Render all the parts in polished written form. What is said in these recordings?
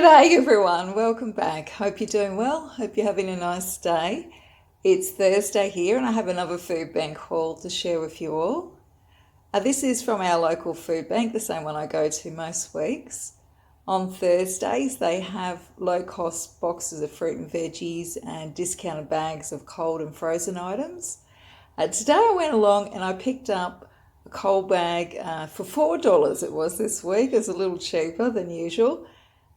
G'day everyone, welcome back. Hope you're doing well, hope you're having a nice day. It's Thursday here and I have another food bank haul to share with you all. This is from our local food bank, the same one I go to most weeks. On Thursdays they have low cost boxes of fruit and veggies and discounted bags of cold and frozen items. Today I went along and I picked up a cold bag for $4 it was this week. It's a little cheaper than usual.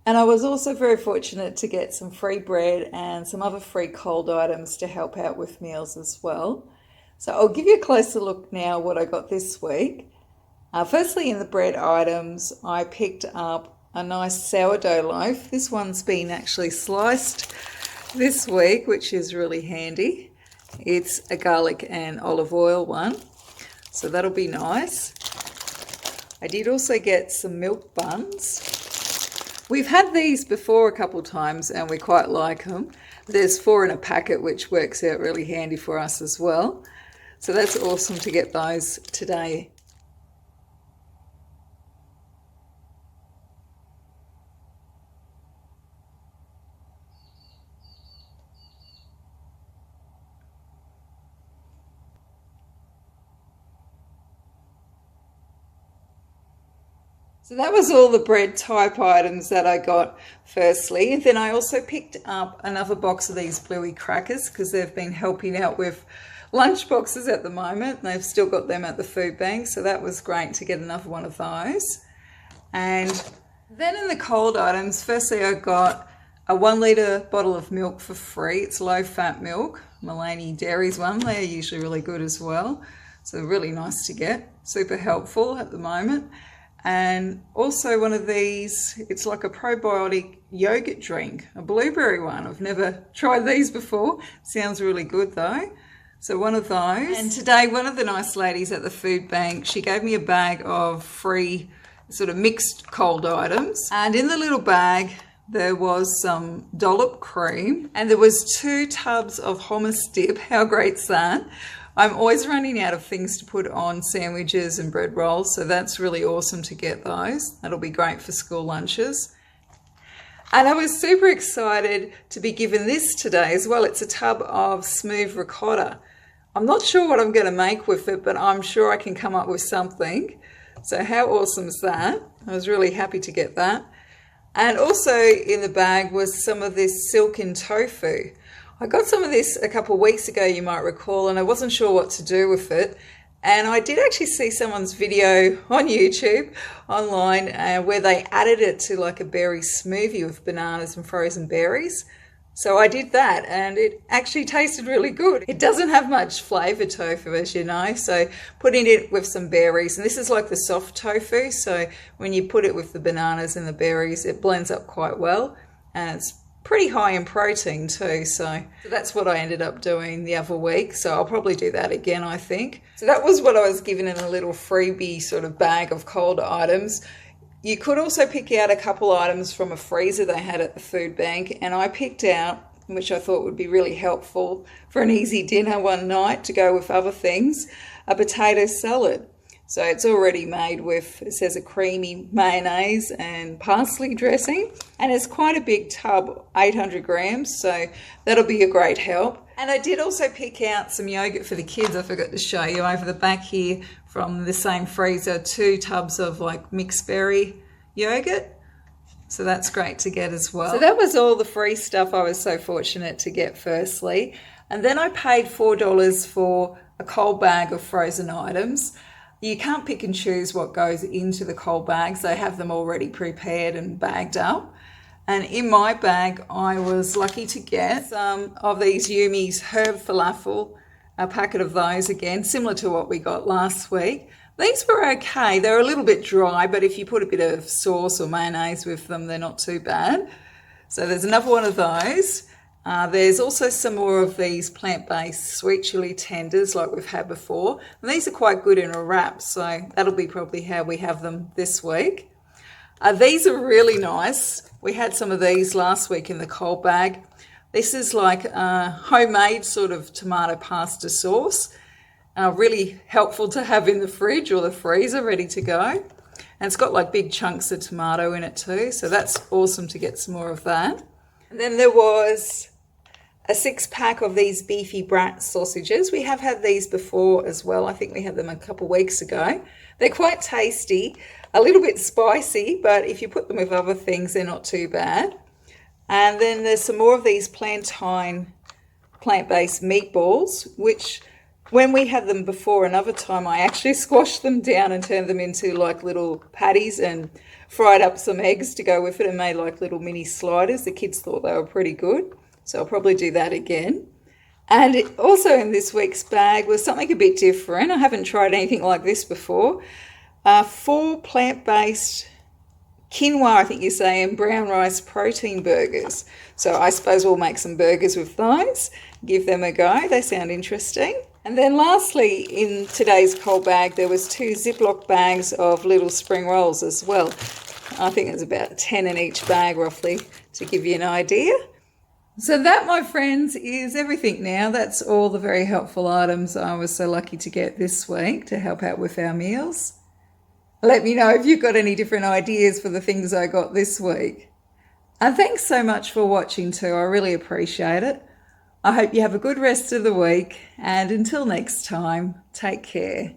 And I was also very fortunate to get some free bread and some other free cold items to help out with meals as well. So I'll give you a closer look now what I got this week. Firstly, in the bread items, I picked up a nice sourdough loaf. This one's been actually sliced this week, which is really handy. It's a garlic and olive oil one, so that'll be nice. I did also get some milk buns. We've had these before a couple of times and we quite like them. There's 4 in a packet, which works out really handy for us as well. So that's awesome to get those today. So that was all the bread type items that I got firstly. And then I also picked up another box of these bluey crackers because they've been helping out with lunch boxes at the moment. And they've still got them at the food bank. So that was great to get another one of those. And then in the cold items, firstly I got a 1 litre bottle of milk for free. It's low fat milk, Mullaney Dairies one. They're usually really good as well. So really nice to get, super helpful at the moment. And also one of these, it's like a probiotic yogurt drink, a blueberry one. I've never tried these before. Sounds really good though. So one of those. And today, one of the nice ladies at the food bank, she gave me a bag of free sort of mixed cold items. And in the little bag, there was some dollop cream and there was 2 tubs of hummus dip. How great's that? I'm always running out of things to put on sandwiches and bread rolls, so that's really awesome to get those. That'll be great for school lunches. And I was super excited to be given this today as well. It's a tub of smooth ricotta. I'm not sure what I'm going to make with it, but I'm sure I can come up with something. So how awesome is that? I was really happy to get that. And also in the bag was some of this silken tofu. I got some of this a couple of weeks ago, you might recall, and I wasn't sure what to do with it. And I did actually see someone's video on YouTube online where they added it to like a berry smoothie with bananas and frozen berries. So I did that and it actually tasted really good. It doesn't have much flavour, tofu, as you know, so putting it with some berries, and this is like the soft tofu, so when you put it with the bananas and the berries, it blends up quite well, and it's pretty high in protein too, so that's what I ended up doing the other week. So I'll probably do that again, I think. So that was what I was given in a little freebie sort of bag of cold items. You could also pick out a couple items from a freezer they had at the food bank, and I picked out, which I thought would be really helpful for an easy dinner one night to go with other things, a potato salad. So it's already made with, it says, a creamy mayonnaise and parsley dressing. And it's quite a big tub, 800 grams, so that'll be a great help. And I did also pick out some yogurt for the kids. I forgot to show you over the back here from the same freezer, 2 tubs of like mixed berry yogurt. So that's great to get as well. So that was all the free stuff I was so fortunate to get firstly. And then I paid $4 for a cold bag of frozen items. You can't pick and choose what goes into the cold bags. They have them already prepared and bagged up. And in my bag, I was lucky to get some of these Yumi's herb falafel, a packet of those again, similar to what we got last week. These were okay. They're a little bit dry, but if you put a bit of sauce or mayonnaise with them, they're not too bad. So there's another one of those. There's also some more of these plant-based sweet chili tenders like we've had before. And these are quite good in a wrap, so that'll be probably how we have them this week. These are really nice. We had some of these last week in the cold bag. This is like a homemade sort of tomato pasta sauce. Really helpful to have in the fridge or the freezer ready to go. And it's got like big chunks of tomato in it too. So that's awesome to get some more of that. And then there was a 6-pack of these beefy brat sausages. We have had these before as well. I think we had them a couple of weeks ago. They're quite tasty, a little bit spicy, but if you put them with other things, they're not too bad. And then there's some more of these plantain plant-based meatballs, which when we had them before another time, I actually squashed them down and turned them into like little patties and fried up some eggs to go with it and made like little mini sliders. The kids thought they were pretty good. So I'll probably do that again. And also in this week's bag was something a bit different. I haven't tried anything like this before. 4 plant-based quinoa, I think you say, and brown rice protein burgers. So I suppose we'll make some burgers with those, give them a go. They sound interesting. And then lastly, in today's cold bag, there was 2 Ziploc bags of little spring rolls as well. I think it's about 10 in each bag roughly, to give you an idea. So that, my friends, is everything now. That's all the very helpful items I was so lucky to get this week to help out with our meals. Let me know if you've got any different ideas for the things I got this week. And thanks so much for watching too. I really appreciate it. I hope you have a good rest of the week, and until next time, take care.